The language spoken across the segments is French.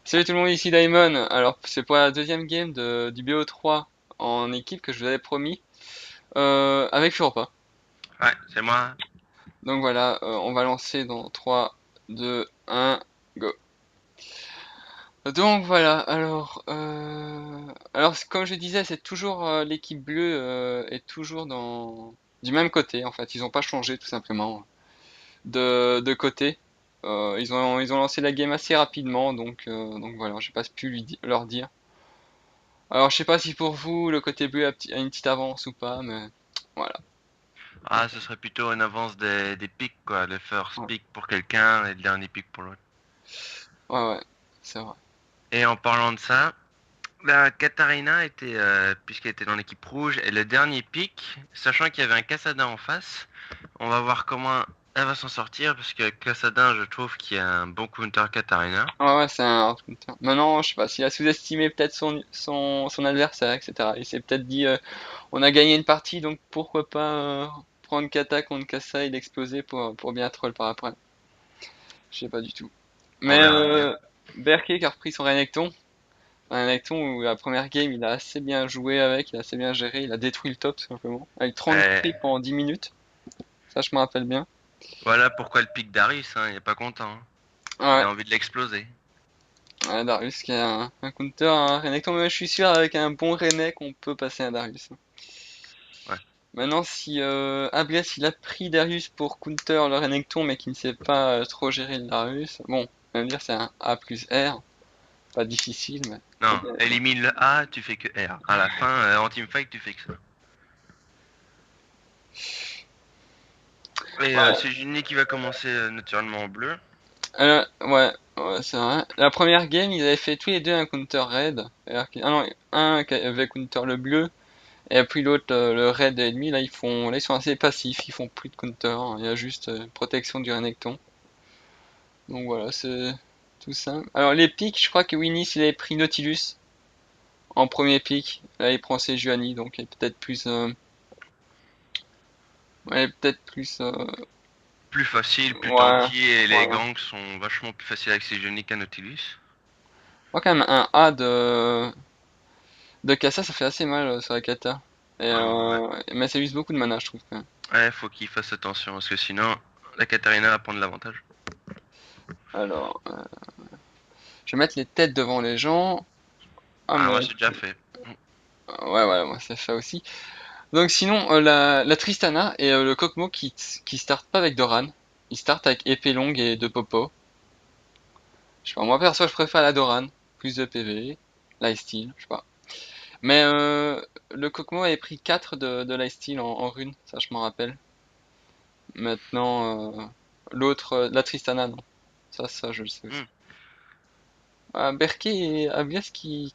Salut tout le monde, ici Daimon. Alors, c'est pour la deuxième game du BO3 en équipe que je vous avais promis, avec Furpa. Ouais, c'est moi. Donc voilà, on va lancer dans 3, 2, 1, go. Donc voilà, alors comme je disais, c'est toujours l'équipe bleue est toujours du même côté en fait. Ils n'ont pas changé tout simplement de côté. Ils ont lancé la game assez rapidement, donc voilà, j'ai pas pu leur dire. Alors, je sais pas si pour vous, le côté bleu a une petite avance ou pas, mais voilà. Ah, ce serait plutôt une avance des pics, quoi. Le first Ouais, pick pour quelqu'un et le dernier pick pour l'autre. ouais, ouais, c'est vrai. Et en parlant de ça, la Katarina était, puisqu'elle était dans l'équipe rouge, et le dernier pick, sachant qu'il y avait un Cassadin en face, on va voir comment elle va s'en sortir, parce que Cassadin, je trouve qu'il y a un bon counter Katarina. Ouais, ouais, c'est un hard counter. Maintenant, je sais pas, s'il a sous-estimé peut-être son adversaire, etc. Il s'est peut-être dit, on a gagné une partie, donc pourquoi pas prendre Kata contre Kassa et l'exploser pour bien troll par après. Je sais pas du tout. On Mais verra bien. Berkey qui a repris son Renekton. Un Renekton où la première game, il a assez bien joué avec, il a assez bien géré, il a détruit le top tout simplement. Avec 30 Euh, creeps en 10 minutes, ça je me rappelle bien. voilà pourquoi le pick Darius, hein, il est pas content, hein. Il Ouais, a envie de l'exploser. ouais, Darius qui a un counter, un Renekton, mais je suis sûr avec un bon Renek on peut passer un Darius. Ouais. Maintenant si Ablias il a pris Darius pour counter le Renekton mais qui ne sait pas trop gérer le Darius, bon, on va me dire c'est un A plus R, pas difficile mais... Non, élimine le A, tu fais que R. À la fin, en teamfight, tu fais que ça. Et Ouais, c'est Juni qui va commencer naturellement en bleu. ouais, ouais, c'est vrai. La première game ils avaient fait tous les deux un counter red, ah non, un qui avait counter le bleu, et puis l'autre le red ennemi, là ils sont assez passifs, ils font plus de counter, hein. Il y a juste protection du Renekton. Donc voilà, c'est tout simple. Alors les pics, je crois que Winnie il avait pris Nautilus en premier pick. Là il prend Sejuani, donc il est peut-être plus ouais, peut-être plus Plus facile, plus ouais, tanky et les voilà. ganks sont vachement plus faciles avec ces Juni qu'un Nautilus. Je crois quand même un A de Kassa ça fait assez mal sur la kata. Ouais. Mais ça use beaucoup de mana je trouve quand même. Ouais, faut qu'il fasse attention parce que sinon la Katarina va prendre l'avantage. Alors, je vais mettre les têtes devant les gens. Ah Ah, mais moi c'est déjà fait. ouais, ouais, moi c'est ça aussi. Donc sinon, la Tristana et le Kokmo qui start pas avec Doran. Ils startent avec épée longue et deux popos. Je sais pas, moi perso je préfère la Doran. Plus de PV, lifesteal, je sais pas. Mais le Kokmo avait pris 4 de lifesteal en rune, ça je m'en rappelle. Maintenant, l'autre, la Tristana, non. Ça je le sais aussi. Hmm. Ah, Berkey et Abias qui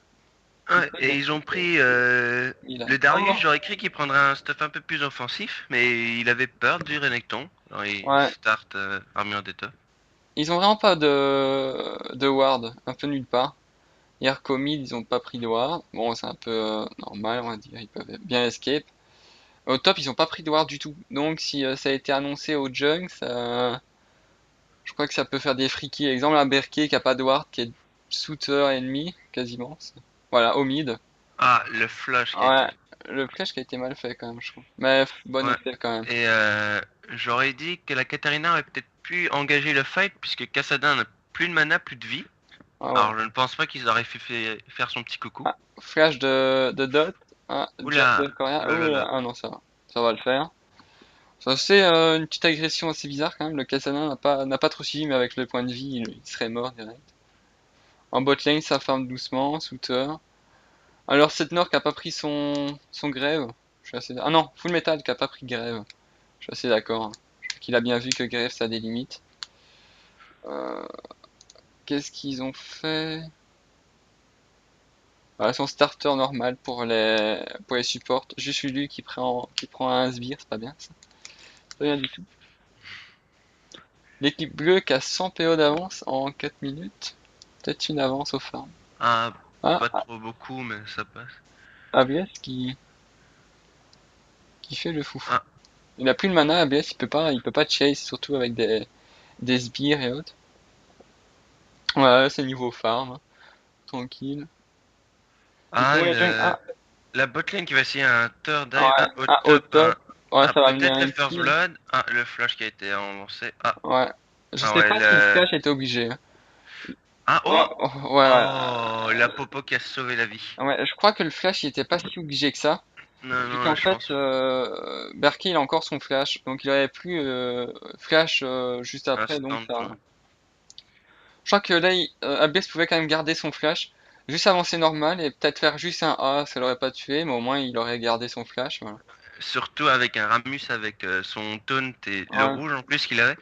Ouais, peuvent et ils être ont pris il a. le Oh, Darius, j'aurais cru qu'il prendrait un stuff un peu plus offensif, mais il avait peur du Renekton. Alors il ouais, start armure d'étoffe. ils ont vraiment pas de ward, un peu nulle part. Hier, Comid, ils ont pas pris de ward. Bon, c'est un peu normal, on va dire. Ils peuvent bien escape. Au top, ils ont pas pris de ward du tout. Donc, si ça a été annoncé au Junk, je crois que ça peut faire des frikis. Exemple, un Berkey qui a pas de ward, qui est shooter ennemi, quasiment. Voilà, au mid. Ah, le flash qui a été Ouais, fait. le flash qui a été mal fait quand même, je trouve. Mais bon Ouais. effet quand même. Et j'aurais dit que la Katarina aurait peut-être pu engager le fight puisque Kassadin n'a plus de mana, plus de vie. Ah ouais. Alors je ne pense pas qu'ils auraient faire son petit coucou. Ah, flash de Dot. Ah, jump Oula, de Coria. Oh oulala. là, ah non, ça va. Ça va le faire. Ça c'est une petite agression assez bizarre quand même. Le Kassadin n'a pas trop suivi, mais avec le point de vie, il serait mort direct. En bot lane, ça farm doucement, Souter. Alors Setnor qui a pas pris son grève. Je suis assez. Ah non, Full Metal qui a pas pris grève. Je suis assez d'accord, hein. Je crois qu'il a bien vu que grève ça a des limites. Euh, Qu'est-ce qu'ils ont fait? Voilà, son starter normal pour les supports. Juste lui qui prend un sbire, c'est pas bien ça. C'est pas bien du tout. L'équipe bleue qui a 100 PO d'avance en 4 minutes. Peut-être une avance au farm. Ah, Ah, pas trop beaucoup, mais ça passe. ABS qui fait le foufou. Ah, Il a plus de mana, ABS, il peut pas chase, surtout avec des sbires et autres. Ouais, c'est niveau farm. tranquille. Il Ah, faut les jungles. Ah, la botlane qui va essayer un third dive, ouais. un au Ah, au top, top. Ouais, ça va amener peut-être le un first kill. blood. Ah, le flash qui a été avancé. Ouais. Je Ah sais ouais, pas si le flash était obligé. Ah, Ouais, oh! oh, ouais, ouais. Oh, la popo qui a sauvé la vie. Ouais, je crois que le flash il était pas si obligé que ça. Non, Vu non, qu'en là, je fait, pense. Berkey il a encore son flash. Donc il aurait plus flash juste après. Donc Instant, ça. hein. Je crois que là, Abyss pouvait quand même garder son flash. Juste avancer normal et peut-être faire juste un A. Ça l'aurait pas tué. Mais au moins il aurait gardé son flash. Voilà. Surtout avec un Ramus avec son taunt et le Ouais, rouge en plus qu'il avait.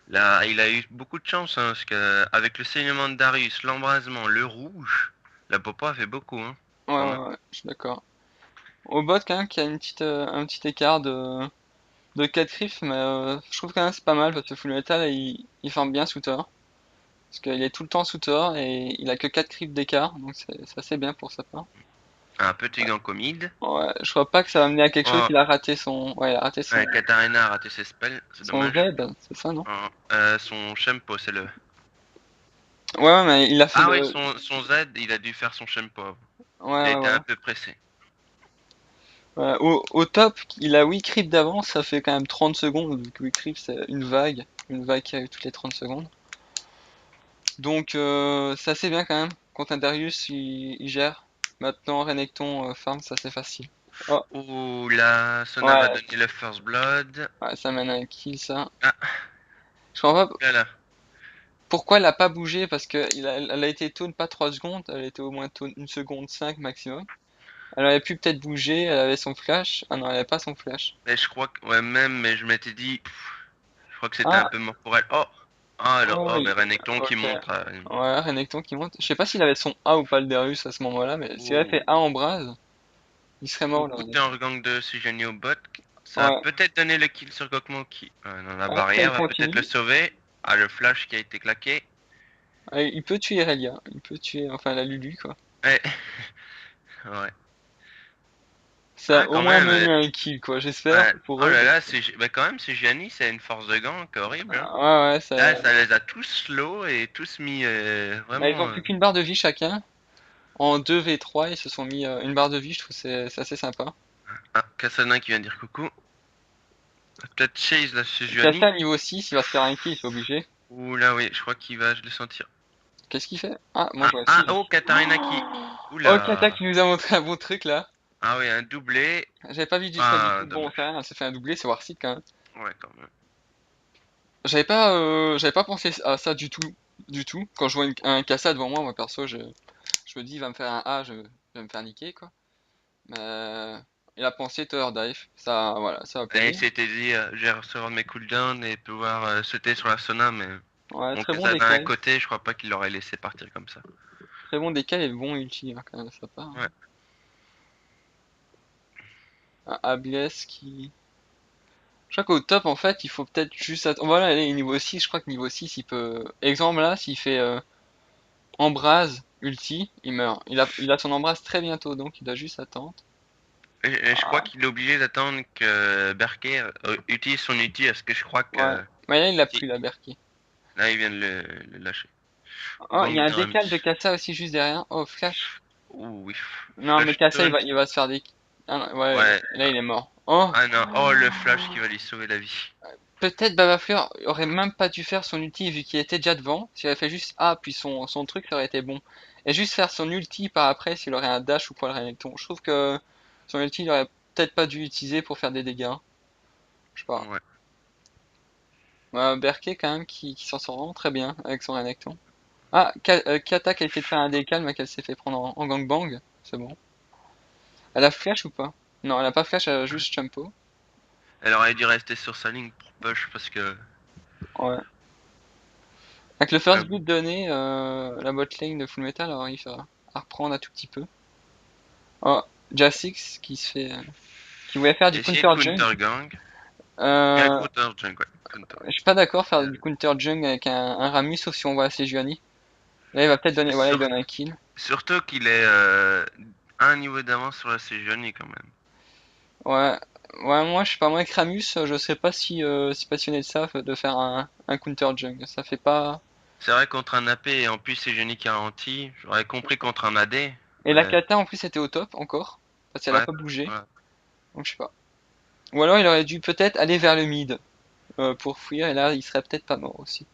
Là, il a eu beaucoup de chance hein, parce que avec le saignement de Darius, l'embrasement, le rouge, la popo a fait beaucoup, hein, ouais, quand ouais, même. ouais, je suis d'accord. Au bot, quand même, qu'il y a un petit écart de 4 griffes, mais je trouve quand même c'est pas mal parce que Full Metal il farm bien sous Thor. Parce qu'il est tout le temps sous Thor et il a que 4 griffes d'écart, donc c'est assez bien pour sa part. Un petit gant comide. Ouais, je crois pas que ça va mener à quelque chose, Oh, il a raté son. Ouais, il a raté ouais, Katarina a raté ses spells, c'est son dommage. Z, c'est ça, non? Oh, son Shempo, c'est le. Ouais, ouais, mais il a fait Ah oui, le. son Z, il a dû faire son Shempo. Ouais, Il a ouais, été un voilà. peu pressé. Ouais, au top, il a 8 creeps d'avance, ça fait quand même 30 secondes, vu que 8 creeps c'est une vague qui arrive toutes les 30 secondes. Donc c'est assez bien quand même. Contre un Darius, il gère. Maintenant, Renekton farm, ça c'est facile. Oh, Ouh, la Sona va ouais, donner le first blood. ouais, ça mène à un kill ça. Ah, Je comprends pas là là. pourquoi elle a pas bougé, parce que elle a été taunt pas 3 secondes, elle était au moins taunt 1 seconde 5 maximum. Elle aurait pu peut-être bouger, elle avait son flash. Ah non, elle avait pas son flash. Mais je crois que, ouais, même, mais je m'étais dit, je crois que c'était un Ah, peu mort pour elle. Oh! Ah, alors, oh oh, oui, mais Renekton qui ok. montre. Ouais, Renekton qui monte. Je sais pas s'il avait son A ou pas le Darius à ce moment-là, mais s'il avait Ouh. fait A en brase, il serait mort le Ou t'es Renekton. en gang de Sujani au bot. Ça a Ouais, peut-être donné le kill sur Gokmo qui, dans la ouais, ça il barrière, va peut-être le continue. sauver. Ah, le flash qui a été claqué. Il peut tuer Irelia, il peut tuer, enfin la Lulu quoi. Ouais. Ouais. Ça a Ah, au quand moins même. mené à un kill quoi, j'espère Ouais. pour Oh eux. là là, bah, quand même, Sujani, c'est une force de gank horrible, hein. Ouais, ouais, Là, ça les a tous slow et tous mis bah, ils vraiment. ont plus qu'une barre de vie chacun. En 2v3, ils se sont mis une barre de vie, je trouve que c'est assez sympa. Ah, Kassadin qui vient dire coucou. Peut-être Chase là, Kassa Sujani. niveau 6, il va se faire un kill, c'est obligé. Ouh là, oui, je crois qu'il va le sentir. Qu'est-ce qu'il fait? Ah, moi Ah, je vois ah, aussi. oh, Katarina qui. Oh, Kata Oula. qui nous a montré un bon truc là. Ah oui, un doublé. J'avais pas vu ça du Ah, tout. Bon, dommage. enfin, elle s'est fait un doublé, c'est Warseek quand même. Ouais, quand même. J'avais pas pensé à ça du tout, du tout. Quand je vois un Kassa devant moi, moi perso, je me dis, il va me faire un A, je vais me faire niquer quoi. Mais il a pensé Tower Dive, ça, voilà, ça va Et il payer. s'était dit, je vais recevoir mes cooldowns et pouvoir sauter sur la Sona, mais Ouais, bon, très bon Kassadin à décal. côté, je crois pas qu'il l'aurait laissé partir comme ça. Très bon décal et bon ulti hein, quand même, ça part. Ouais. Un Abyss qui. Je crois qu'au top en fait, il faut peut-être juste attendre. Voilà, il est niveau 6, je crois que niveau 6, il peut. Exemple là, s'il fait embrase ulti, il meurt. Il a son embrase très bientôt, donc il doit juste attendre. Et je crois Ah, qu'il est obligé d'attendre que Berker utilise son ulti, parce que je crois ouais. que Mais là, il l'a si, plus la Berky. là, il vient de le lâcher. Oh, il y a un décal de Ramus. Kassa aussi juste derrière. Oh, flash. Ouh, oui. Non, mais Flash Kassa, taunt. il va se faire des. Ah non, ouais, Ouais. là, il est mort. Oh, Ah non. Oh, le flash qui va lui sauver la vie. peut-être Babafleur aurait même pas dû faire son ulti vu qu'il était déjà devant. S'il avait fait juste A puis son truc, ça aurait été bon. Et juste faire son ulti par après s'il aurait un dash ou quoi le Renekton. Je trouve que son ulti, il aurait peut-être pas dû l'utiliser pour faire des dégâts. Je sais pas. Ouais. Berke quand même qui s'en sort vraiment très bien avec son Renekton. Ah, Kata qui a essayé de faire un décal mais qu'elle s'est fait prendre en gangbang. C'est bon. Elle a flash ou pas? Non, elle a pas flash, elle a juste Champo. Elle aurait dû rester sur sa ligne pour push parce que. Ouais. Avec le first Bon. blood donné, la bot lane de Full Metal arrive à reprendre un tout petit peu. Oh, Jassix qui voulait faire du Essayer de counter jung. counter gang. Euh, Counter junk, ouais. Counter. je suis pas d'accord faire du counter jung avec un Ramus sauf si on voit assez Sejuani. Là il va peut-être donner, voilà il Sur- donne un kill. Surtout qu'il est un niveau d'avance sur la Sejuani quand même. Ouais, ouais moi je sais pas moi avec Ramus je serais pas si passionné de ça de faire un counter jung. Ça fait pas. C'est vrai contre un AP et en plus c'est génie garanti. J'aurais compris contre un AD. Et la Ouais, kata en plus était au top encore, parce qu'elle a ouais, pas bougé, ouais. donc je sais pas. Ou alors il aurait dû peut-être aller vers le mid pour fuir, et là il serait peut-être pas mort aussi.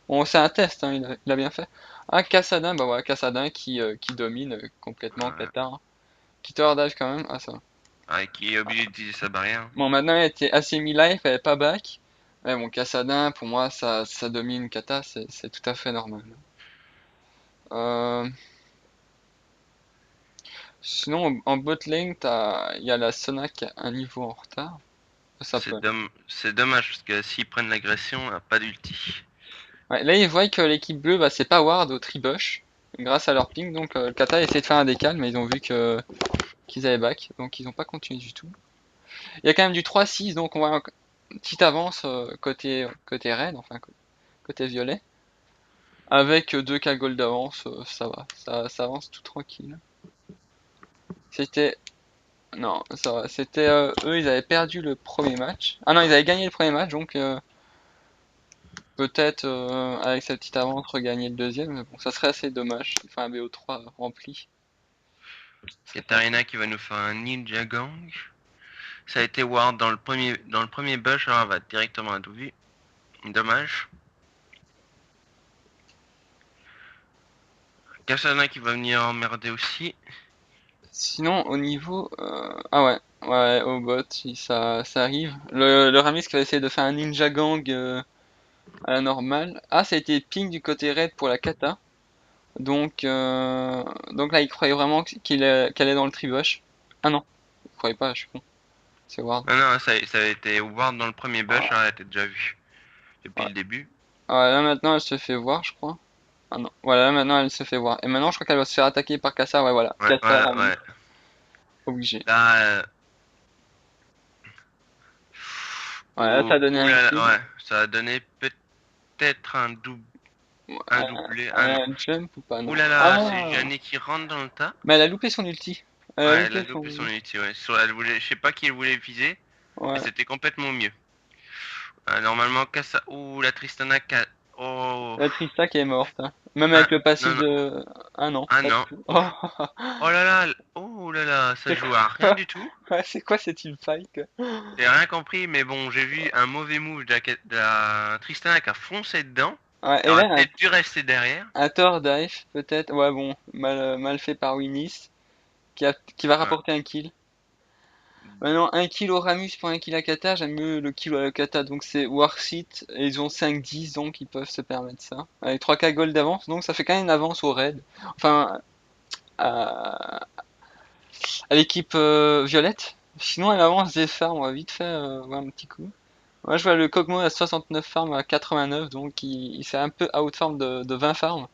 Bon, c'est un test, hein, il a bien fait. Ah, Kassadin, bah voilà, Kassadin qui domine complètement Ouais. Kata. Hein. Qui te dive quand même, ah ça. Ouais, qui est obligé d'utiliser sa barrière. Bon, maintenant elle était assez mi-life, elle est pas back. Ouais, bon, Kassadin, pour moi, ça domine Kata, c'est tout à fait normal. Euh, Sinon, en bot lane, il y a la Sona qui a un niveau en retard. Ça peut. C'est dommage parce que s'ils prennent l'agression, elle a pas d'ulti. Ouais, là, ils voient que l'équipe bleue, bah, c'est pas Ward au tribush, grâce à leur ping. Donc, le Kata a essayé de faire un décal, mais ils ont vu que qu'ils avaient back, donc ils ont pas continué du tout. Il y a quand même du 3-6, donc on voit une petite avance côté red, enfin côté violet. Avec 2K gold d'avance, ça va, ça avance tout tranquille. C'était. Non, ça va, c'était. Eux, ils avaient perdu le premier match. Ah non, ils avaient gagné le premier match, donc peut-être avec cette petite avance regagner le deuxième, mais bon, ça serait assez dommage. Il faut un BO3 rempli. Ce serait pas top. Katarina qui va nous faire un ninja gang. Ça a été Ward dans le premier bush, alors elle va directement à Douvi. Dommage. Kassadin qui va venir emmerder aussi. Sinon, au niveau. Ah ouais, ouais, au bot, si ça arrive. Le Ramis qui va essayer de faire un ninja gang à la normale. Ah, ça a été ping du côté red pour la kata. Donc là, il croyait vraiment qu'elle est dans le tribush. Ah non, il croyait pas, je suis con. C'est Ward. Ah non, ça a été Ward dans le premier bush, alors elle était déjà vue depuis Ouais. le début. Ah ouais, là maintenant, elle se fait voir, je crois. Ah non, voilà, là maintenant, elle se fait voir. Et maintenant, je crois qu'elle va se faire attaquer par Kassa. Ouais, voilà. Ouais, Kassa, ouais, Ramis. ouais. Obligé. Là, Ouais, là, ça a donné ouh un là là, kill. ouais, ça a donné peut-être Ouais, un doublé. Ah non. un jump ou pas, Ouh non. là là, c'est Ah! Janet qui rentre dans le tas. Mais elle a loupé son ulti. Elle a Ouais, elle a loupé loupé son son. ulti, ouais. Elle voulait, je sais pas qui elle voulait viser, mais Ouais. c'était complètement mieux. Normalement, Kassa. Ouh, la Tristana. Oh. La Trista qui est morte. Hein. Même Ah, avec le passif non, non. de. Ah non, Ah pas du non. tout. Oh. Oh là là. Oh là là, ça C'est joue à rien quoi? du tout. Ouais, c'est quoi cette teamfight? J'ai rien compris, mais bon, j'ai vu un mauvais move de la Tristana qui a foncé dedans. Ouais, Elle et là, aurait peut-être dû rester derrière. un Thor dive, peut-être. Ouais, bon, mal fait par Winnis, qui va Ouais. rapporter un kill. Maintenant, un kill au Ramus pour un kill à Kata, j'aime mieux le kill à Kata, donc c'est Warseat, et ils ont 5-10, donc ils peuvent se permettre ça. Avec 3K gold d'avance, donc ça fait quand même une avance au raid. Enfin, à, à l'équipe violette. Sinon, elle avance des farms, on va vite fait voir un petit coup. Moi, je vois le Kog'Maw à 69 farms à 89, donc il s'est un peu outfarm de 20 farms.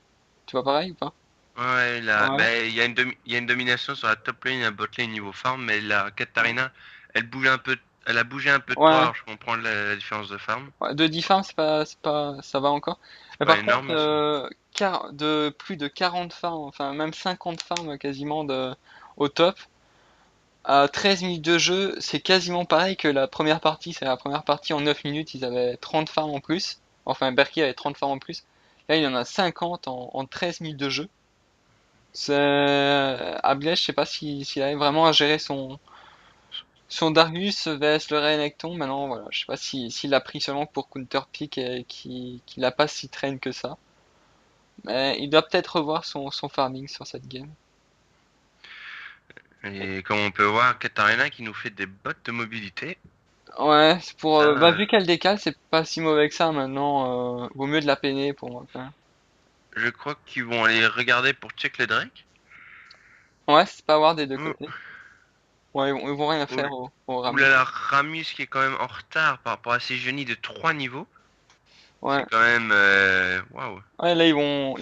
Tu vois pareil ou pas? Ouais, là, Ouais. ben, il y a une domination sur la top lane et la bot lane niveau farm, mais la Katarina, elle bouge un peu, elle a bougé un peu de toi, Ouais, alors je comprends la différence de farm. ouais, de 10 farms, ça va encore. C'est Mais pas par contre, énorme, mais c'est... de plus de 40 farms, enfin même 50 farms quasiment au top, à 13 minutes de jeu, c'est quasiment pareil que la première partie. C'est la première partie en 9 minutes, ils avaient 30 farms en plus. Enfin, Berkey avait 30 farms en plus. Là, il y en a 50 en 13 minutes de jeu. C'est Ablèche, je sais pas s'il arrive vraiment à gérer son Darius vs le Renekton. Maintenant, voilà, je sais pas s'il l'a pris seulement pour counter pick et qu'il a pas si train que ça. Mais il doit peut-être revoir son farming sur cette game. Et comme on peut voir, Katarina qui nous fait des bottes de mobilité. Ouais, c'est pour bah Là, vu qu'elle décale, c'est pas si mauvais que ça maintenant. Vaut mieux de la peiner pour moi quand même. je crois qu'ils vont aller regarder pour check les Drake. Ouais, c'est pas avoir des deux Ouh, côtés. Ouais, ils vont rien ouh, faire au ouh Ramus. là là, Ramus qui est quand même en retard par rapport à ses genies de 3 niveaux. C'est Ouais, quand même... Waouh. ouais là Ils vont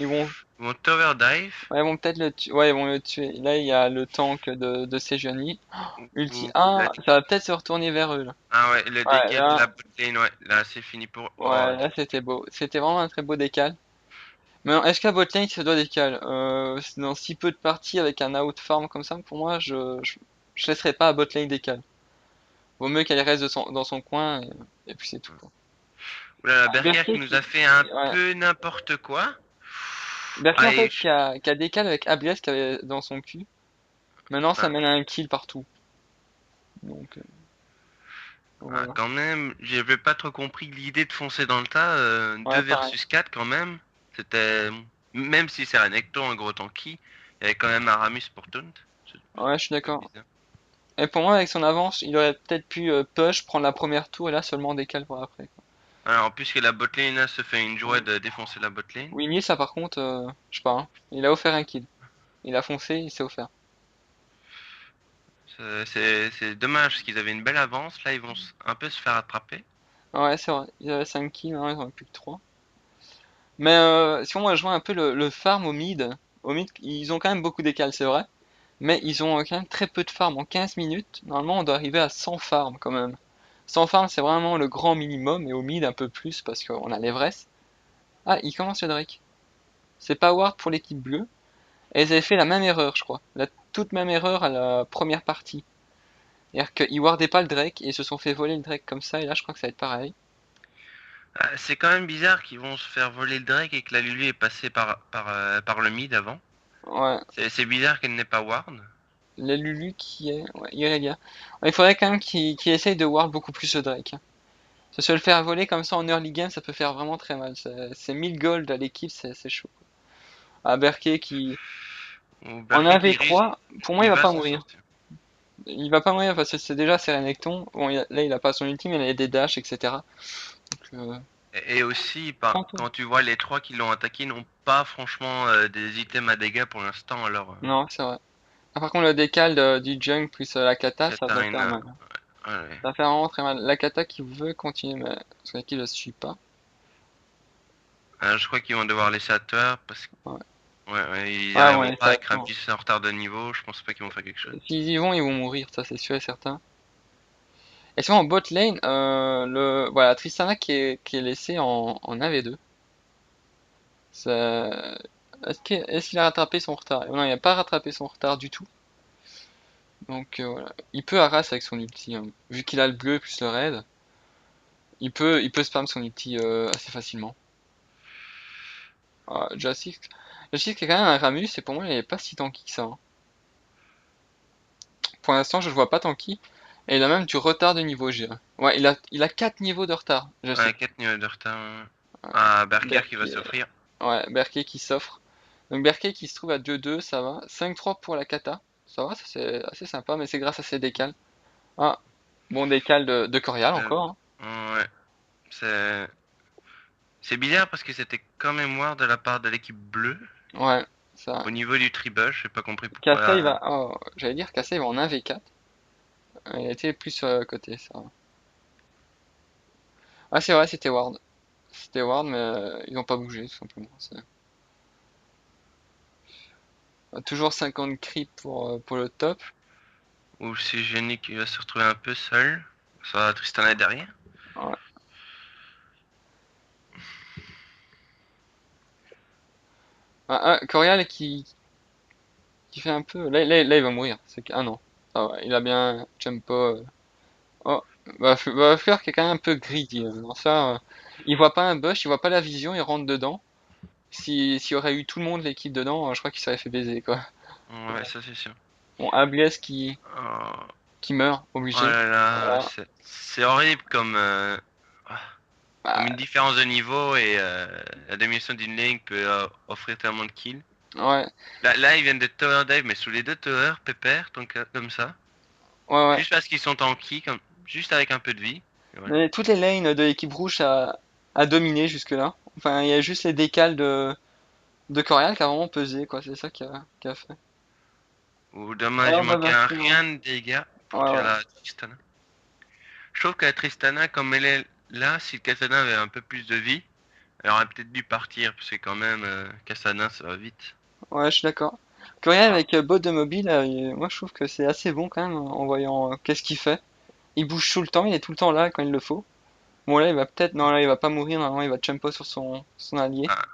tower dive. ouais, ils vont peut-être le tuer. Ouais, ils vont le tuer. Là, il y a le tank de Sejuani. Ulti La 1, ça va peut-être se retourner vers eux là. Ah ouais, le Ouais, dégât de là, la bot lane, ouais, là c'est fini pour. Oh, ouais, là c'était beau. C'était vraiment un très beau décal. Mais non, est-ce qu'à botlane ça doit décal? Dans si peu de parties avec un out farm comme ça, pour moi, je laisserai pas à botlane décal. Vaut mieux qu'elle reste dans son coin et puis c'est tout. Quoi. Oulala, Berker Berkey qui nous a fait un ouais. peu n'importe quoi. Berkey en Allez, fait qui a décalé avec Ablies qui avait dans son cul. Maintenant ça enfin, mène à un kill partout. Donc voilà. quand même, j'avais pas trop compris l'idée de foncer dans le tas. 2 Ouais, pareil. versus 4 quand même. C'était. Même si c'est un Necton, un gros tanky, il y avait quand même Aramis pour taunt. C'est Ouais, je suis un peu d'accord. bizarre. Et pour moi, avec son avance, il aurait peut-être pu push, prendre la première tour et là seulement décale pour après. Alors, puisque la botlane là, se fait une joie Ouais. de défoncer la botlane. Winnie, ça par contre, je sais pas, hein. Il a offert un kill. Il a foncé, il s'est offert. C'est dommage parce qu'ils avaient une belle avance. Là, ils vont un peu se faire attraper. Ouais, c'est vrai. Ils avaient 5 kills, hein, ils en ont plus que 3. Mais si on rejoint un peu le farm au mid, ils ont quand même beaucoup d'écale, c'est vrai. Mais ils ont quand même très peu de farm. En 15 minutes, normalement, on doit arriver à 100 farm quand même. 100 farm, c'est vraiment le grand minimum, et au mid, un peu plus, parce qu'on a l'Everest. Ah, il commence le Drake. C'est pas Ward pour l'équipe bleue. Et ils avaient fait la même erreur, je crois. La toute même erreur à la première partie. C'est-à-dire qu'ils wardaient pas le Drake, et ils se sont fait voler le Drake comme ça, et là, je crois que ça va être pareil. C'est quand même bizarre qu'ils vont se faire voler le Drake et que la Lulu est passée par le mid avant. Ouais, C'est bizarre qu'elle n'ait pas ward. la Lulu qui est... Ouais, Irelia. Ouais, il faudrait quand même qu'il essaye de ward beaucoup plus le Drake, hein. Se le faire voler comme ça en early game, ça peut faire vraiment très mal. C'est 1000 gold à l'équipe, c'est chaud. Ah, Berkey qui... Ou En Berkey qui risque, 1v3, pour moi, il il va va pas s'en mourir. sortir. Il va pas mourir parce que c'est déjà Serenecton. Bon, là, il a pas son ultime, il a des dashs, etc. Donc, Et aussi, tantôt. quand tu vois les trois qui l'ont attaqué n'ont pas franchement des items à dégâts pour l'instant, alors Non, c'est vrai. Ah, par contre, le décal du junk plus la kata, ça va faire Katarina, mal. ouais. Ça va faire vraiment très mal. La kata qui veut continuer, mais son équipe ne suit pas. Je crois qu'ils vont devoir laisser à toi parce que Ouais, ils ouais, n'arriveront ouais, pas ça avec attend. Ramphis en retard de niveau. Je pense pas qu'ils vont faire quelque chose. S'ils y vont, ils vont mourir, ça c'est sûr et certain. Et sinon en bot lane, voilà, Tristana qui est laissé en AV2. Est-ce qu'il a rattrapé son retard? Non, il n'a pas rattrapé son retard du tout. Donc voilà. Il peut harass avec son ulti, hein. Vu qu'il a le bleu plus le raid, il peut spam son ulti assez facilement. Ah, Jassix qui est quand même un Ramus, et pour moi il n'est pas si tanky que ça, hein. Pour l'instant je le vois pas tanky. Et il a même du retard de niveau G, hein. Ouais, il a 4 niveaux de retard, Jassix. 4 niveaux de retard. Ouais, Berker qui va Berkey, s'offrir. ouais, Berkey qui s'offre. Donc Berkey qui se trouve à 2-2, ça va. 5-3 pour la kata. Ça va, ça c'est assez sympa, mais c'est grâce à ses décals. Ah, bon décal de Corial Euh, encore, ouais, c'est c'est bizarre parce que c'était quand même ward de la part de l'équipe bleue. hein. Ouais, ça. Au niveau du tribush, j'ai pas compris Kassa il pourquoi. va. Oh, j'allais dire Kassa il va en 1v4. Il a été plus sur le côté, ça va. Ah, c'est vrai, c'était Ward. C'était Ward, mais ils n'ont pas bougé, tout simplement. Toujours 50 creep pour le top. Ou c'est Jenny qui va se retrouver un peu seul. Ça, Tristan est derrière. Ouais. Corial qui fait un peu. Là, il va mourir. Ah non. Ça va, il a bien tempo. Oh, bah, Fleur qui est quand même un peu greedy, hein. Dans ça, il voit pas un bush, il voit pas la vision, il rentre dedans. S'il y aurait eu tout le monde, l'équipe dedans, je crois qu'il serait fait baiser, quoi. Ouais, ça c'est sûr. Bon, Ablies qui, Oh, qui meurt, oh obligé. là là, Voilà. c'est horrible comme une Bah, différence de niveau et la domination d'une lane peut offrir tellement de kills. ouais, Là, ils viennent de tower dive, mais sous les deux towers, pépère, donc comme ça. ouais. Juste parce qu'ils sont tanky, juste avec un peu de vie. Et voilà. Mais toutes les lanes de l'équipe rouge a dominé jusque-là. Enfin, il y a juste les décals de Corial qui a vraiment pesé, quoi. C'est ça qui a fait. Ou dommage, Alors, il on va manquait battre, un hein. rien de dégâts pour Ouais, tuer ouais. la Tristana. Je trouve que la Tristana, comme elle est là, si le Kassadin avait un peu plus de vie, elle aurait peut-être dû partir, parce que quand même, Kassadin, ça va vite. Ouais, je suis d'accord. Corial Ah, avec bot de mobile, moi je trouve que c'est assez bon quand même en voyant qu'est-ce qu'il fait. Il bouge tout le temps, il est tout le temps là quand il le faut. Bon là il va peut-être, non là il va pas mourir, normalement il va jumpo sur son allié. ah,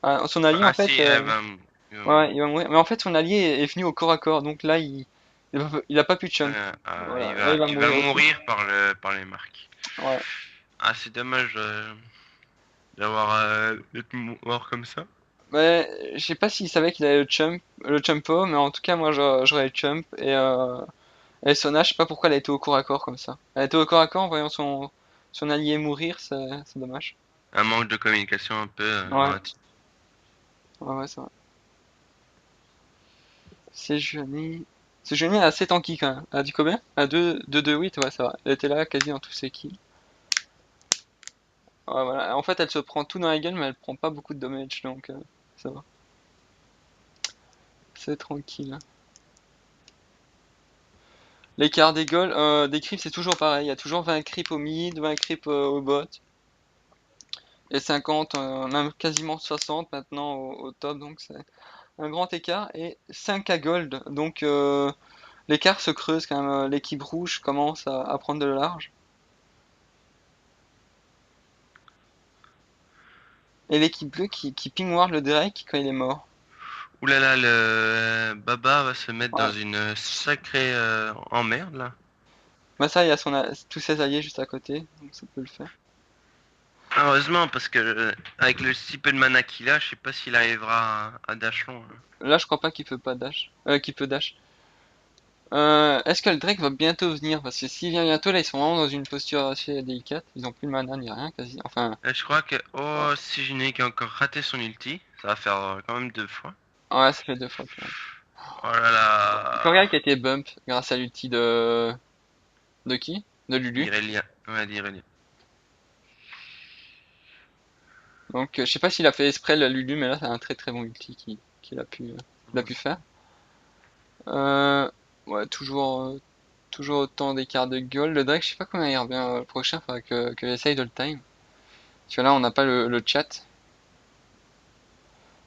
Ah, son allié en fait, si, elle va ouais mourir. il va mourir. Mais en fait son allié est venu au corps à corps, donc là il a pas pu chump. Voilà, là il va Il va mourir aussi. mourir par les marques. Ouais. Ah, c'est dommage d'avoir d'être mort comme ça. Ouais, je sais pas s'il savait qu'il avait le chumpo, mais en tout cas, moi, j'aurais le chump. Et Sona, je sais pas pourquoi elle a été au corps à corps comme ça. Elle a été au corps à corps en voyant son allié mourir, c'est dommage. Un manque de communication un peu dans Ouais, la team. ouais, c'est vrai. Sejuani. Sejuani est assez tanky quand même. Elle a dit combien? À 2-2-8, ouais, ça va. Elle était là quasi dans tous ses kills. Ouais, voilà. En fait, elle se prend tout dans la gueule, mais elle prend pas beaucoup de damage, donc ça va. C'est tranquille. L'écart des creeps, c'est toujours pareil. Il y a toujours 20 creeps au mid, 20 creeps au bot. Et 50, même quasiment 60 maintenant au top, donc c'est un grand écart. Et 5 à gold, donc l'écart se creuse quand même. L'équipe rouge commence à prendre de large. Et l'équipe bleue qui ping ward le Drake quand il est mort. Ouh là là, le Baba va se mettre dans Ouais. une sacrée emmerde là. Bah ça, il y a tous ses alliés juste à côté, donc ça peut le faire. Heureusement, parce que avec le si peu de mana qu'il a, je sais pas s'il arrivera à dash long, hein. Là, je crois pas qu'il peut pas dash. Qu'il peut dash. Est-ce que le Drake va bientôt venir? Parce que s'il vient bientôt, là, ils sont vraiment dans une posture assez délicate. Ils ont plus de mana ni rien, quasi. Enfin, Je crois que ouais, oh si Jinei a encore raté son ulti, ça va faire quand même 2 fois. ouais, ça fait 2 fois qu'il arrive. Oh là Corial qui a là. été bump grâce à l'ulti de qui? De Lulu. Irelia. Ouais, d'Irelia. Donc, je sais pas s'il a fait exprès le Lulu, mais là, c'est un très très bon ulti qu'il a pu faire. Ouais, toujours autant d'écart de gold. Le Drake, je sais pas combien il revient le prochain, faudra que j'essaye de le time. Parce que là, on n'a pas le chat.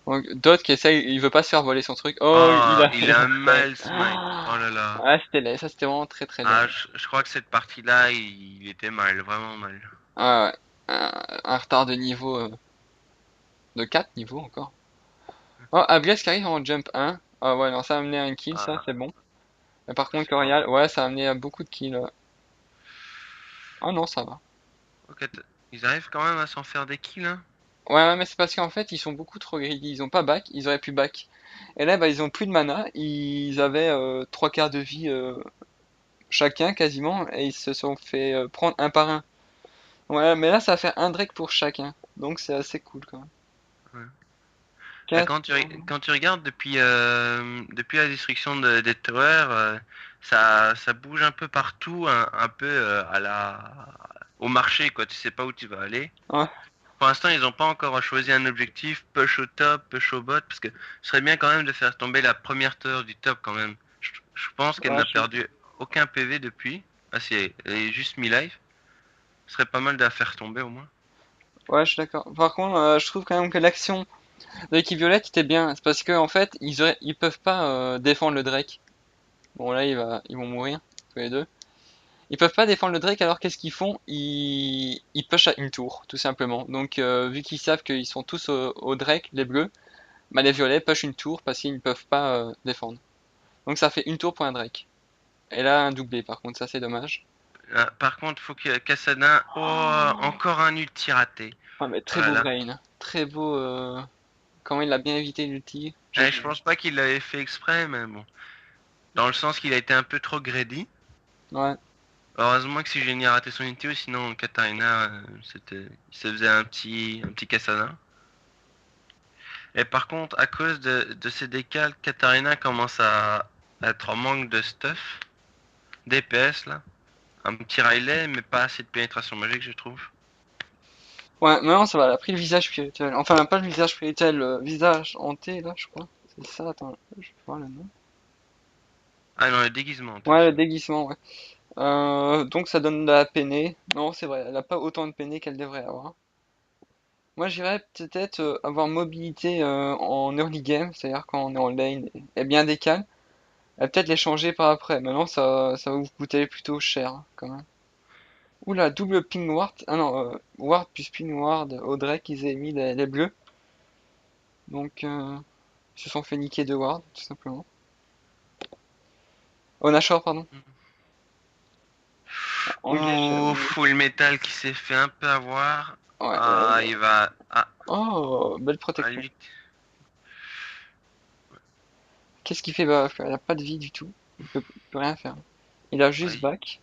Donc, Dot qui essaye, il veut pas se faire voler son truc. Oh, il Oh, a, il il a a un fail. mal smite. Oh là là. Ah, c'était laid, ça c'était vraiment très très laid. Ah, je crois que cette partie-là, il était mal, vraiment mal. Ah ouais, un retard de niveau, de 4 niveaux encore. Oh, Abias qui arrive en jump 1. Ah ouais, non, ça a amené à un kill, ça Ah, c'est bon. Mais par contre, c'est pas. Corial, ouais, ça a amené à beaucoup de kills. Ah non, ça va. Ok, ils arrivent quand même à s'en faire des kills, hein. Ouais, ouais, mais c'est parce qu'en fait, ils sont beaucoup trop greedy. Ils ont pas back, ils auraient pu back. Et là, bah, ils ont plus de mana. Ils avaient 3 quarts de vie chacun quasiment. Et ils se sont fait prendre un par un. Ouais, mais là, ça va faire un Drake pour chacun. Donc c'est assez cool quand même. Ouais. Là, 4. quand tu regardes depuis la destruction des towers, ça bouge un peu partout, un peu au marché, quoi. Tu sais pas où tu vas aller. Ouais, Pour l'instant, ils n'ont pas encore choisi un objectif, push au top, push au bot, parce que ce serait bien quand même de faire tomber la première tower du top quand même. Je pense qu'elle ouais, n'a perdu aucun PV depuis. Ah si, elle est juste mi-life. Ce serait pas mal de la faire tomber au moins. ouais, je suis d'accord. Par contre, je trouve quand même que l'action de l'équipe violette était bien. C'est parce que en fait, ils peuvent pas défendre le Drake. Bon, là, ils vont mourir tous les deux. Ils peuvent pas défendre le Drake, alors qu'est-ce qu'ils font? Ils push à une tour, tout simplement. Donc, vu qu'ils savent qu'ils sont tous au Drake, les bleus, bah les violets push une tour parce qu'ils ne peuvent pas défendre. Donc ça fait une tour pour un Drake. Et là, un doublé, par contre, ça c'est dommage. Par contre, faut que Kassadin. Oh, encore un ulti raté. Ah, mais Oh très là beau là. brain. Très beau. Comment il a bien évité l'ulti. Je Génial. pense pas qu'il l'avait fait exprès, mais bon. Dans le sens qu'il a été un peu trop greedy. Ouais. Heureusement que si Génie a raté son ulti, ou sinon Katarina, il se faisait un petit Kassadin. Et par contre, à cause de ces décals, Katarina commence à être en manque de stuff, DPS là. Un petit Riley, mais pas assez de pénétration magique, je trouve. Ouais, maintenant ça va, elle a pris le visage spirituel. Enfin, pas le visage spirituel, le visage hanté, là, je crois. C'est ça, attends, je vais voir le nom. Ah non, le déguisement, Ouais, le attention. déguisement, ouais. Donc ça donne de la peinée. Non, c'est vrai, elle a pas autant de peinée qu'elle devrait avoir. Moi, j'irais peut-être avoir mobilité en early game, c'est-à-dire quand on est en lane et bien décalé. Et peut-être les changer par après. Maintenant, ça va vous coûter plutôt cher, hein, quand même. Oula, double ping ward. Ah non, ward plus ping ward. Audrey qu'ils aient mis les bleus. Donc, ils se sont fait niquer de ward, tout simplement. Oh, Nashor, pardon. Engage. Ouh, Full Metal qui s'est fait un peu avoir. Ouais, Ah, il va. Ah, Oh, belle à protection. lui. Qu'est-ce qu'il fait Buff? Il a pas de vie du tout. Il peut rien faire. Il a juste Oui. back.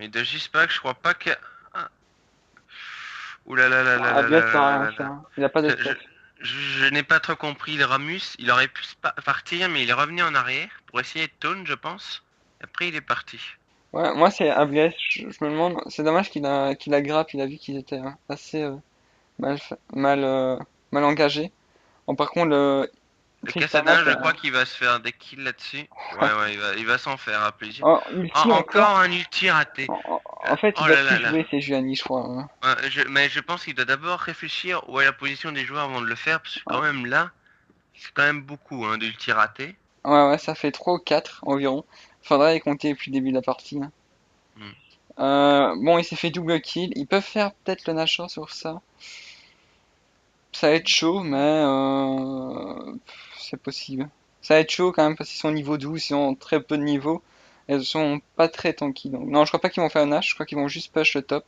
Il de Gispac, je crois pas que. Ah. Ouh là là là là Ah, là Bless là peut là rien là faire, là. hein. Il a pas de Je, je, stuff. je n'ai pas trop compris le Ramus. Il aurait pu partir, mais il est revenu en arrière pour essayer de taunt, je pense. Et après, il est parti. Ouais, moi c'est Abless, je me demande, c'est dommage qu'il a grappe, il a vu qu'ils étaient assez mal engagés. Bon, par contre, le Le Tristana, Cassadin, je crois qu'il va se faire des kills là-dessus. Ouais, ouais, il va s'en faire à plaisir. en Ah, ulti encore, encore un ulti raté. en fait, il Oh doit là plus là là. jouer ses Juani, je crois, hein. Ouais, mais je pense qu'il doit d'abord réfléchir où est la position des joueurs avant de le faire, parce que Ouais, quand même là, c'est quand même beaucoup hein, d'ulti raté. ouais, ça fait 3 ou 4 environ. Faudrait y compter depuis le début de la partie, hein. Hmm. Bon, il s'est fait double kill. Ils peuvent faire peut-être le Nashor sur ça. Ça va être chaud, mais c'est possible. Ça va être chaud quand même parce qu'ils sont niveau 12, ils ont très peu de niveau. Et ils sont pas très tanky. Donc, non, je crois pas qu'ils vont faire un Nash, je crois qu'ils vont juste push le top.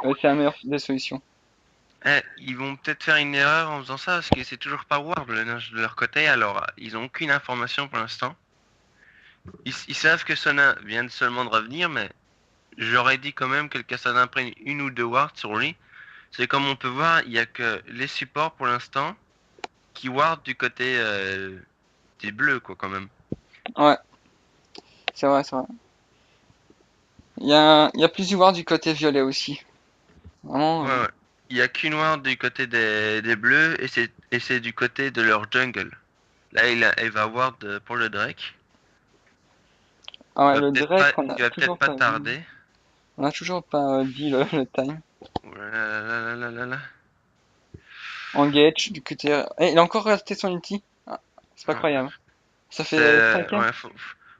C'est la meilleure des solutions. Ils vont peut-être faire une erreur en faisant ça, parce que c'est toujours pas Ward le nage de leur côté, alors ils ont aucune information pour l'instant. Ils savent que Sona vient seulement de revenir, mais j'aurais dit quand même que le Cassadin prenne une ou deux wards sur lui. C'est comme on peut voir, il y a que les supports pour l'instant qui ward du côté des bleus, quoi, quand même. Ouais, c'est vrai, c'est vrai. Il y a plus de voir du côté violet aussi. Vraiment, Ouais, ouais. Il y a qu'une ward du côté des bleus et c'est du côté de leur jungle. Là, il va ward pour le Drake. ah ouais, le Drake, on a Il va peut-être toujours pas pas vu. tarder. On a toujours pas dit le time. Ouh là là là là là là. Engage du côté. Eh, il a encore resté son ulti. Ah, c'est pas Ouais. croyable. Ça fait C'est 5 ouais,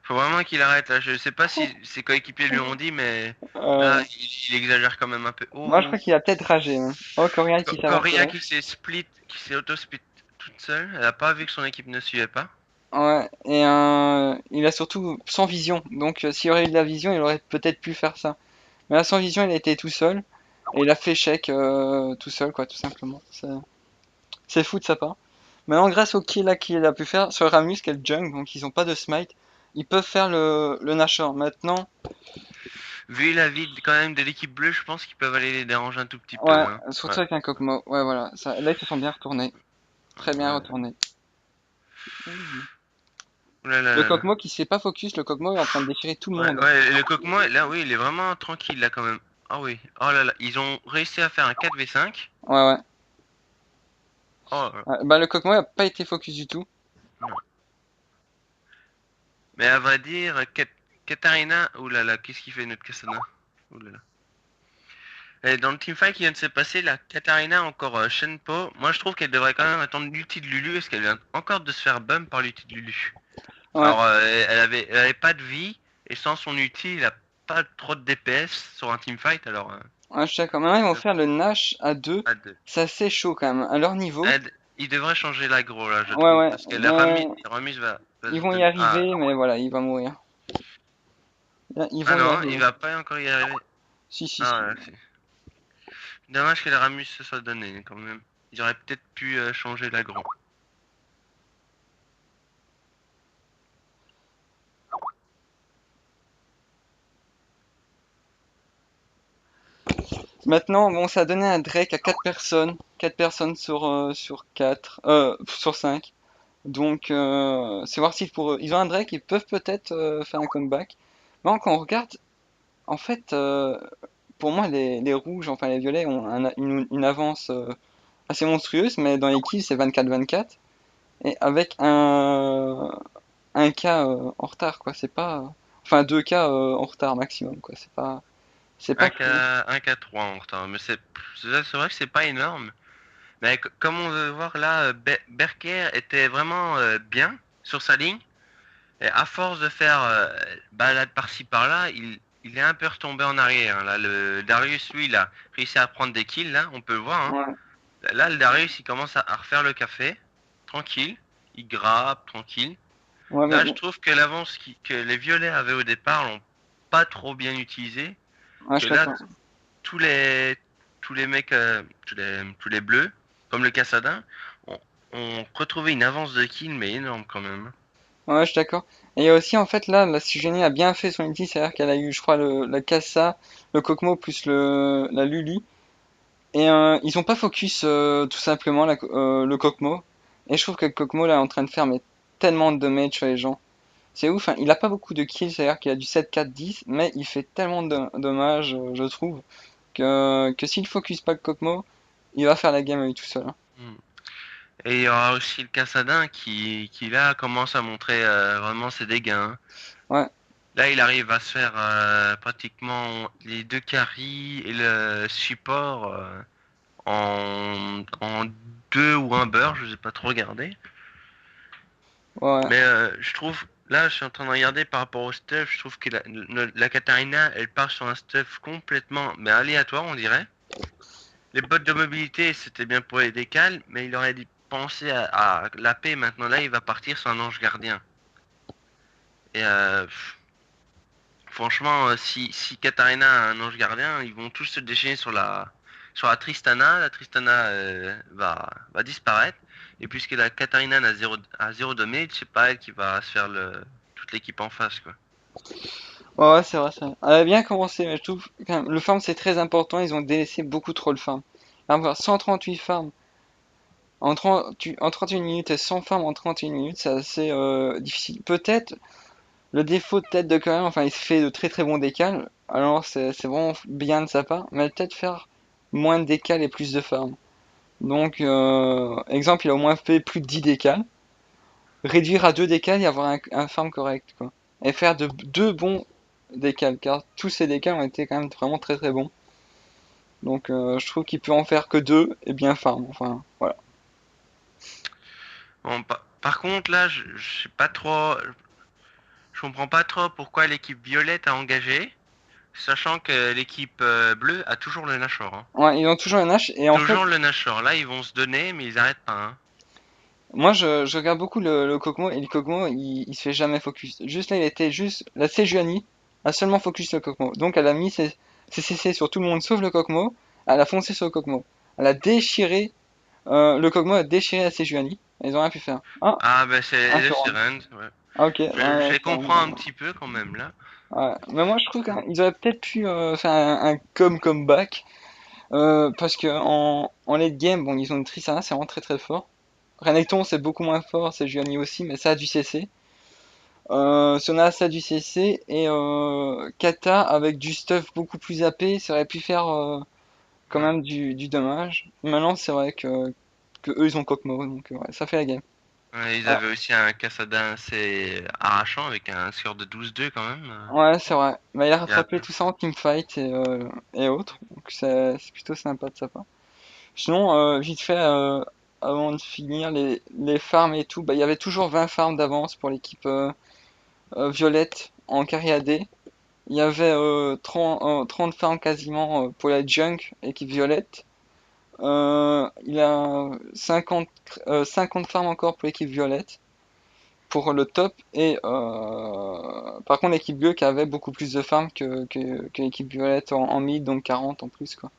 faut vraiment qu'il arrête là. Je sais pas si ses coéquipiers lui ont dit, mais là, Euh, il exagère quand même un peu. Moi, je Oh, crois qu'il a peut-être ragé, même. Oh, Corian qui s'avance Coria là. qui s'est auto-split toute seule. Elle a pas vu que son équipe ne suivait pas. Ouais, et il a surtout sans vision. Donc, s'il aurait eu de la vision, il aurait peut-être pu faire ça. Mais là, sans vision, il a été tout seul. Et il a fait check tout seul, quoi, tout simplement. C'est fou de sa part. Maintenant, grâce au kill là qu'il a pu faire sur Ramus, qui est le junk, donc ils ont pas de smite, ils peuvent faire le Nashor. Maintenant, Vu la vie quand même de l'équipe bleue, je pense qu'ils peuvent aller les déranger un tout petit ouais, peu. Hein. Ouais. surtout avec un Kog'Maw. Ouais, voilà. Ça, là, ils se sont bien retournés. Très bien Ouais. retournés. Ouh là là Le là là. Kog'Maw qui se fait pas focus, le Kog'Maw est en train de déchirer tout le Ouais, monde. ouais, le Coquemot, là, oui, il est vraiment tranquille, là, quand même. Ah oui. Oh là là, ils ont réussi à faire un 4v5. Ouais, ouais. Oh, Ouais, bah, le Kog'Maw a pas été focus du tout. non. Mais à vrai dire, Katarina, oh là là, qu'est-ce qu'il fait notre Cassandra? Oh là là. Et dans le teamfight qui vient de se passer, la Katarina encore Shenpo, moi je trouve qu'elle devrait quand même attendre l'ulti de Lulu, parce qu'elle vient encore de se faire bump par l'ulti de Lulu. Ouais, Alors, elle avait pas de vie, et sans son ulti, il a pas trop de DPS sur un teamfight, alors ouais, je suis d'accord. Maintenant, ils vont faire le Nash à 2. pas de. C'est assez chaud quand même. À leur niveau. Il devrait changer l'aggro là, je Ouais, trouve, ouais. parce que la Mais remise va ils se vont y donner. Ah, arriver, mais voilà, il va mourir. Ils ah vont y non, il arriver. va pas encore y arriver. Si, si, Ah si. ouais, dommage que la Ramus se soit donné quand même. Ils auraient peut-être pu changer l'aggro. Maintenant, bon, ça a donné un Drake à 4 personnes. 4 personnes sur 4. Sur 5. Donc, c'est voir si pour eux. Ils ont un Drake, ils peuvent peut-être faire un comeback. Mais quand on regarde, en fait, pour moi, les rouges, enfin les violets, ont une avance assez monstrueuse, mais dans les kills, c'est 24-24. Et avec un cas en retard, quoi. C'est pas. Enfin, 2 cas en retard maximum, quoi. C'est pas fou. 1K3 en retard, mais c'est vrai que c'est pas énorme. Mais comme on veut voir là, Berker était vraiment bien sur sa ligne. Et à force de faire balade par-ci par-là, il est un peu retombé en arrière. Hein. Là, le Darius, lui, il a réussi à prendre des kills, là, on peut le voir. Hein. Ouais. Là, le Darius, il commence à refaire le café, tranquille. Il grappe, tranquille. Ouais, Là, je trouve que l'avance que les violets avaient au départ pas trop bien utilisés. Ouais, je Que suis là, d'accord. tous les tous les mecs, tous les bleus, comme le Cassadin, ont retrouvé une avance de kill mais énorme quand même. Ouais, je suis d'accord. Et il y a aussi, en fait, là, la Sejuani a bien fait son ulti, c'est-à-dire qu'elle a eu, je crois, la Kassa, le Kokmo plus la Lulu. Et ils ont pas focus tout simplement le Kokmo. Et je trouve que le Kokmo, là, est en train de faire mais, tellement de damage sur les gens. C'est ouf, hein. Il a pas beaucoup de kills, c'est-à-dire qu'il a du 7-4-10, mais il fait tellement de dommages, je trouve, que s'il focus pas le Kokmo, il va faire la game à lui tout seul, hein. Hmm. Et il y aura aussi le Cassadin qui là commence à montrer vraiment ses dégâts, hein. Ouais, Là, il arrive à se faire pratiquement les deux carries et le support en deux ou un beurre, je sais pas trop regarder. ouais. Mais je trouve, là, je suis en train de regarder par rapport au stuff, je trouve que la Katarina, elle part sur un stuff complètement, mais aléatoire, on dirait. Les bottes de mobilité, c'était bien pour les décales, mais il aurait dû penser à la paix. Maintenant, là, il va partir sur un ange gardien. Et franchement, si Katarina a un ange gardien, ils vont tous se déchaîner sur la Tristana. La Tristana va disparaître. Et puisque la Katarina a zéro damage, c'est pas elle qui va se faire toute l'équipe en face, quoi. Ouais, ouais, c'est vrai, c'est vrai. Elle a bien commencé, mais je trouve quand même, le farm c'est très important, ils ont délaissé beaucoup trop le farm. Avoir 138 farms en 31 minutes et 100 farms en 31 minutes, c'est assez difficile. Peut-être le défaut de tête de Coréen, enfin il se fait de très très bons décals, alors c'est vraiment bien de sa part, mais peut-être faire moins de décals et plus de farms. Donc, exemple, il a au moins fait plus de 10 décals, réduire à 2 décals et avoir un farm correct, quoi. Et faire de deux bons décals, car tous ces décals ont été quand même vraiment très très bons. Donc je trouve qu'il peut en faire que deux et bien farm. Enfin voilà. Bon, par contre, là, je sais pas trop, je comprends pas trop pourquoi l'équipe violette a engagé, sachant que l'équipe bleue a toujours le Nashor, hein. Ouais, ils ont toujours un H et en fait, Toujours le Nashor. Là, ils vont se donner, mais ils arrêtent pas, hein. moi je regarde beaucoup le Kog'Maw et le Kog'Maw il se fait jamais focus. Juste là il était juste la Sejuani a seulement focus le Kog'Maw. Donc elle a mis ses CC sur tout le monde sauf le Kog'Maw. Elle a foncé sur le Kog'Maw. Elle a déchiré le Kog'Maw a déchiré la Sejuani. Ils ont rien pu faire. Ah, Ah, bah un c'est le surround. Sirend, ouais. Ah ok, Je ouais, les surround, comprends un ouais. petit peu quand même, là. Ouais. Mais moi je trouve qu'ils auraient peut-être pu faire un comeback. Parce que en late game, bon, ils ont une Tristana, c'est vraiment très très fort. Renekton, c'est beaucoup moins fort, c'est Gianni aussi, mais ça a du CC. Sona, ça a du CC. Et Kata, avec du stuff beaucoup plus AP, ça aurait pu faire quand Ouais. même du dommage. Maintenant, c'est vrai que eux, ils ont Kokmo, donc ouais, ça fait la game. Ouais, ils Ah, avaient aussi un Cassadin assez arrachant avec un score de 12-2 quand même. ouais, c'est vrai. Mais il a Il y a rattrapé tout ça en teamfight et autres, donc c'est plutôt sympa de sa part. Sinon, vite fait, avant de finir, les farms et tout, bah, il y avait toujours 20 farms d'avance pour l'équipe violette en carry AD. Il y avait 30 farms quasiment pour la junk, équipe violette. Il y a 50 farms encore pour l'équipe violette, pour le top. Et par contre, l'équipe bleue qui avait beaucoup plus de farms que l'équipe violette en mid, donc 40 en plus, quoi.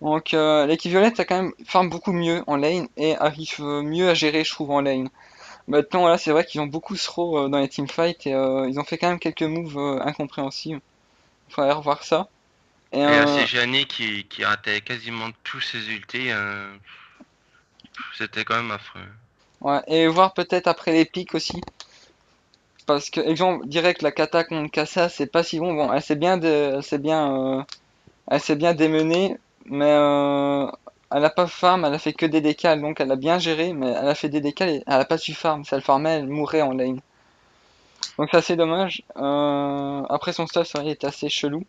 Donc l'équipe violette a quand même farm beaucoup mieux en lane et arrive mieux à gérer je trouve en lane. Maintenant voilà c'est vrai qu'ils ont beaucoup throw dans les teamfights et ils ont fait quand même quelques moves incompréhensibles. Il faudrait revoir ça. Et Et c'est Gianni qui ratait quasiment tous ses ultis. C'était quand même affreux. ouais, et voir peut-être après les pics aussi. Parce que exemple direct la kata contre Kassa c'est pas si bon. Bon elle s'est bien démenée mais elle a pas farm, elle a fait que des décals donc elle a bien géré mais elle a fait des décals et elle a pas su farm. Si elle farmait elle mourrait en lane. Donc c'est assez dommage. Après son stuff, c'est vrai, il était assez chelou.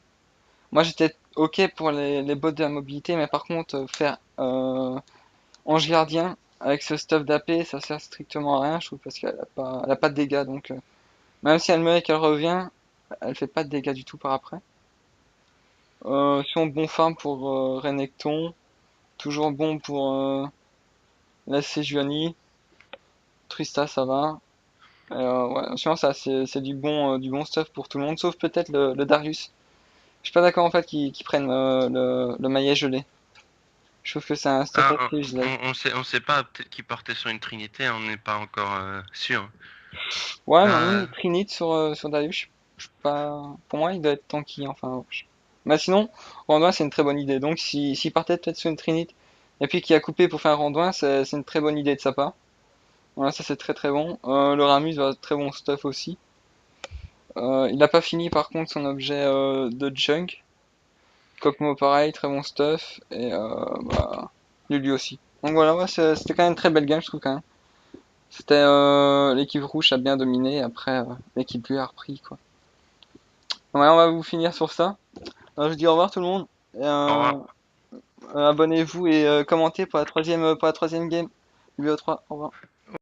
Moi j'étais ok pour les bots de la mobilité, mais par contre faire ange gardien avec ce stuff d'AP, ça sert strictement à rien, je trouve, parce elle a pas de dégâts. Donc même si elle meurt et qu'elle revient, elle fait pas de dégâts du tout par après. Sinon bon farm pour Renekton, toujours bon pour la Sejuani, Trista ça va. Ouais, sinon ça c'est du bon stuff pour tout le monde, sauf peut-être le Darius. Je suis pas d'accord en fait qu'ils prennent le maillet gelé. Je trouve que c'est un stuff Ah, assez useless. on sait pas, peut-être qu'il partait sur une trinité, on n'est pas encore sûr. Ouais, mais Euh, même Trinit sur Darius, je suis pas. Pour moi, il doit être tanky, enfin. Mais sinon, Randuin, c'est une très bonne idée. Donc, s'il partait peut-être sur une Trinit, et puis qu'il a coupé pour faire un Randuin, c'est une très bonne idée de sa part. Voilà, ça c'est très très bon. Le Ramus va être très bon stuff aussi. Il n'a pas fini par contre son objet de junk. Kokmo pareil, très bon stuff. Et bah, Lulu aussi. Donc voilà, ouais, c'était quand même une très belle game, je trouve quand même. C'était l'équipe rouge a bien dominé, après l'équipe bleue a repris quoi. Ouais, on va vous finir sur ça. Alors, je dis au revoir tout le monde. Et, au revoir. abonnez-vous et commentez pour la troisième game. BO3, au revoir.